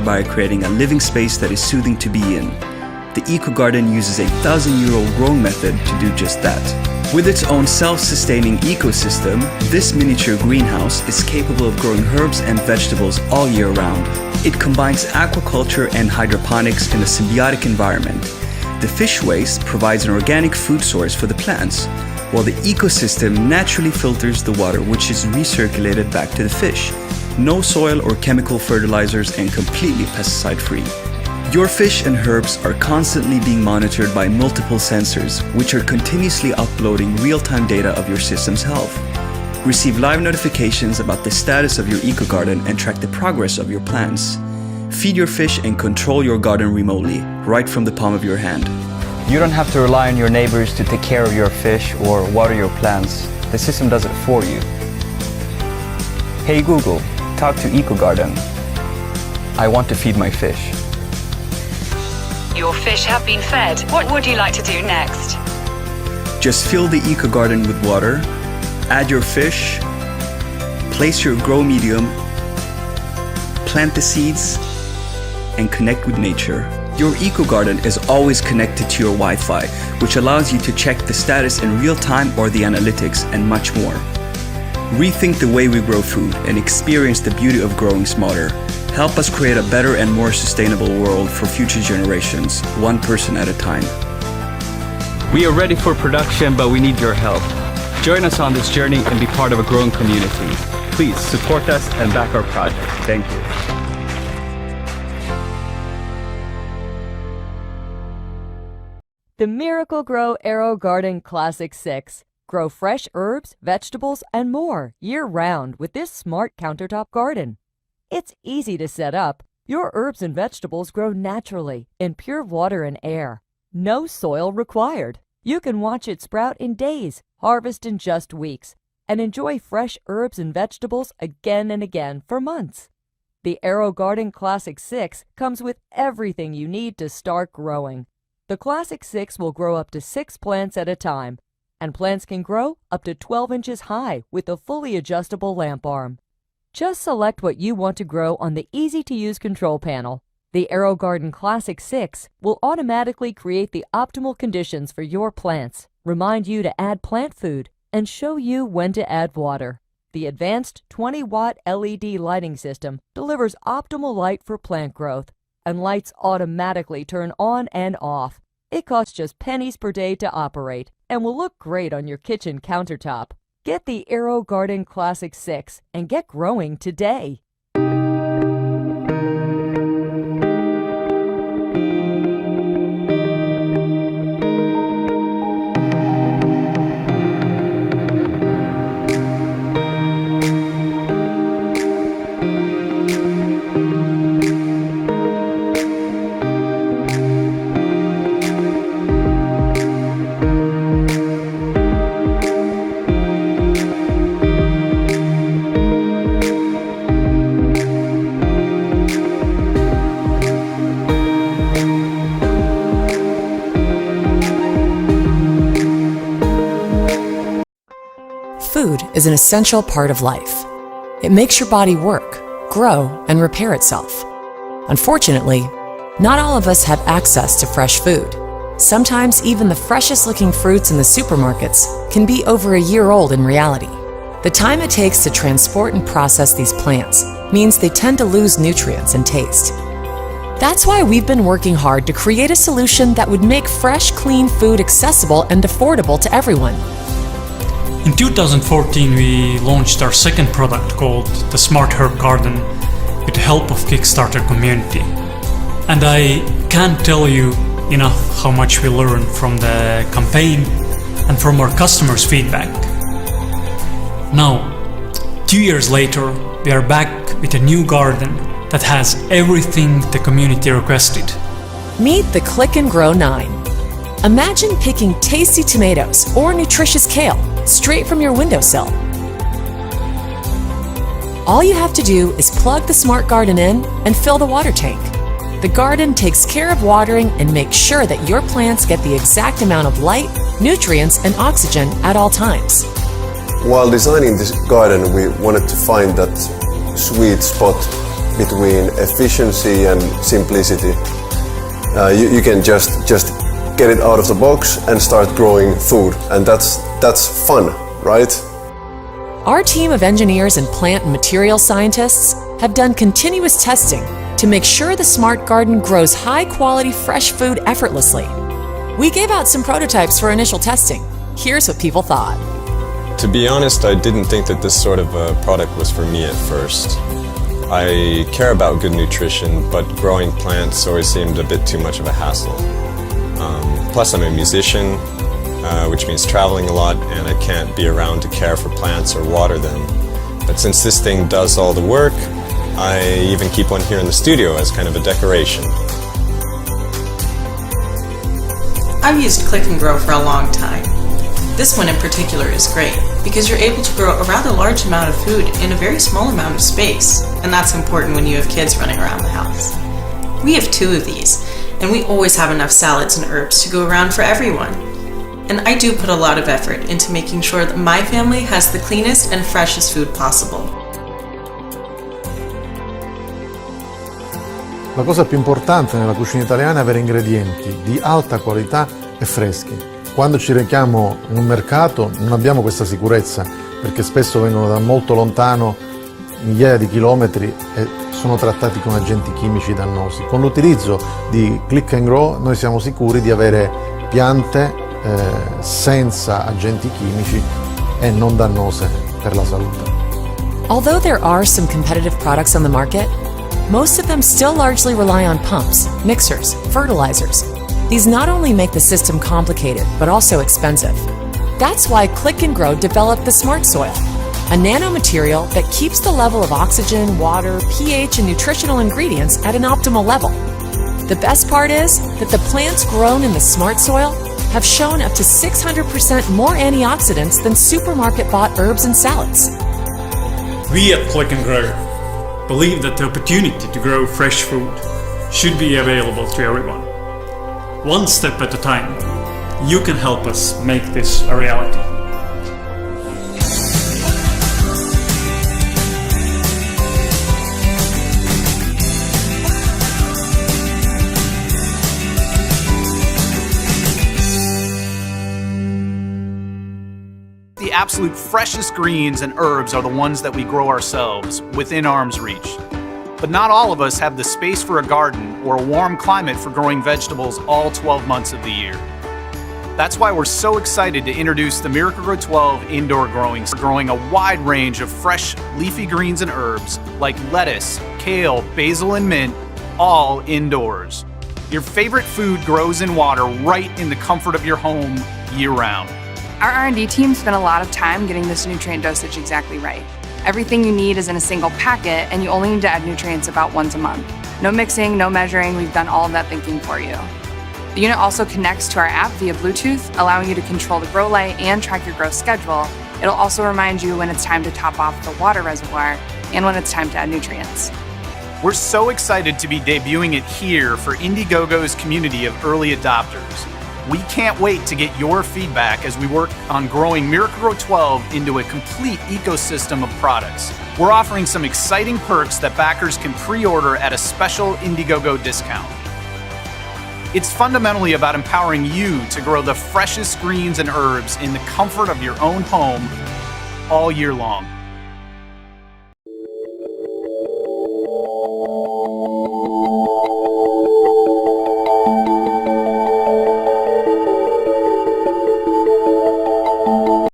By creating a living space that is soothing to be in. The Ecogarden uses a 1,000-year-old growing method to do just that. With its own self-sustaining ecosystem, this miniature greenhouse is capable of growing herbs and vegetables all year round. It combines aquaculture and hydroponics in a symbiotic environment. The fish waste provides an organic food source for the plants, while the ecosystem naturally filters the water, which is recirculated back to the fish. No soil or chemical fertilizers and completely pesticide-free. Your fish and herbs are constantly being monitored by multiple sensors, which are continuously uploading real-time data of your system's health. Receive live notifications about the status of your eco-garden and track the progress of your plants. Feed your fish and control your garden remotely, right from the palm of your hand. You don't have to rely on your neighbors to take care of your fish or water your plants. The system does it for you. Hey Google, talk to Ecogarden. I want to feed my fish. Your fish have been fed. What would you like to do next? Just fill the Ecogarden with water, add your fish, place your grow medium, plant the seeds, and connect with nature. Your Ecogarden is always connected to your Wi-Fi, which allows you to check the status in real time or the analytics and much more. Rethink the way we grow food and experience the beauty of growing smarter. Help us create a better and more sustainable world for future generations, one person at a time. We are ready for production, but we need your help. Join us on this journey and be part of a growing community. Please support us and back our project. Thank you. The Miracle-Gro Aerogarden Classic 6. Grow fresh herbs, vegetables, and more year-round with this smart countertop garden. It's easy to set up. Your herbs and vegetables grow naturally in pure water and air. No soil required. You can watch it sprout in days, harvest in just weeks, and enjoy fresh herbs and vegetables again and again for months. The Aerogarden Classic 6 comes with everything you need to start growing. The Classic 6 will grow up to 6 plants at a time, and plants can grow up to 12 inches high with a fully adjustable lamp arm. Just select what you want to grow on the easy-to-use control panel. The Aerogarden Classic 6 will automatically create the optimal conditions for your plants, remind you to add plant food, and show you when to add water. The advanced 20-watt LED lighting system delivers optimal light for plant growth, and lights automatically turn on and off. It costs just pennies per day to operate and will look great on your kitchen countertop. Get the Aerogarden Classic 6 and get growing today. Food is an essential part of life. It makes your body work, grow, and repair itself. Unfortunately, not all of us have access to fresh food. Sometimes even the freshest looking fruits in the supermarkets can be over a year old in reality. The time it takes to transport and process these plants means they tend to lose nutrients and taste. That's why we've been working hard to create a solution that would make fresh, clean food accessible and affordable to everyone. In 2014, we launched our second product called the Smart Herb Garden with the help of Kickstarter community. And I can't tell you enough how much we learned from the campaign and from our customers' feedback. Now, 2 years later, we are back with a new garden that has everything the community requested. Meet the Click and Grow 9. Imagine picking tasty tomatoes or nutritious kale straight from your windowsill. All you have to do is plug the Smart Garden in and fill the water tank. The garden takes care of watering and makes sure that your plants get the exact amount of light, nutrients, and oxygen at all times. While designing this garden, we wanted to find that sweet spot between efficiency and simplicity. You can just get it out of the box and start growing food, and that's fun, right? Our team of engineers and plant and material scientists have done continuous testing to make sure the smart garden grows high-quality fresh food effortlessly. We gave out some prototypes for initial testing. Here's what people thought. To be honest, I didn't think that this sort of a product was for me at first. I care about good nutrition, but growing plants always seemed a bit too much of a hassle. Plus I'm a musician, which means traveling a lot, and I can't be around to care for plants or water them. But since this thing does all the work, I even keep one here in the studio as kind of a decoration. I've used Click and Grow for a long time. This one in particular is great because you're able to grow a rather large amount of food in a very small amount of space, and that's important when you have kids running around the house. We have 2 of these, and we always have enough salads and herbs to go around for everyone. And I do put a lot of effort into making sure that my family has the cleanest and freshest food possible. La cosa più importante nella cucina italiana è avere ingredienti di alta qualità e freschi. Quando ci rechiamo in un mercato non abbiamo questa sicurezza perché spesso vengono da molto lontano, migliaia di chilometri, e sono trattati con agenti chimici dannosi. Con l'utilizzo di Click and Grow noi siamo sicuri di avere piante senza agenti chimici e non dannose per la salute. Although there are some competitive products on the market, most of them still largely rely on pumps, mixers, fertilizers. These not only make the system complicated, but also expensive. That's why Click and Grow developed the Smart Soil, a nanomaterial that keeps the level of oxygen, water, pH, and nutritional ingredients at an optimal level. The best part is that the plants grown in the Smart Soil have shown up to 600% more antioxidants than supermarket-bought herbs and salads. We at Click and Grow believe that the opportunity to grow fresh food should be available to everyone. One step at a time, you can help us make this a reality. The absolute freshest greens and herbs are the ones that we grow ourselves, within arm's reach. But not all of us have the space for a garden or a warm climate for growing vegetables all 12 months of the year. That's why we're so excited to introduce the Miracle-Gro 12 indoor growing a wide range of fresh leafy greens and herbs like lettuce, kale, basil, and mint, all indoors. Your favorite food grows in water right in the comfort of your home year-round. Our R&D team spent a lot of time getting this nutrient dosage exactly right. Everything you need is in a single packet, and you only need to add nutrients about once a month. No mixing, no measuring, we've done all of that thinking for you. The unit also connects to our app via Bluetooth, allowing you to control the grow light and track your grow schedule. It'll also remind you when it's time to top off the water reservoir and when it's time to add nutrients. We're so excited to be debuting it here for Indiegogo's community of early adopters. We can't wait to get your feedback as we work on growing Miracle-Gro 12 into a complete ecosystem of products. We're offering some exciting perks that backers can pre-order at a special Indiegogo discount. It's fundamentally about empowering you to grow the freshest greens and herbs in the comfort of your own home all year long.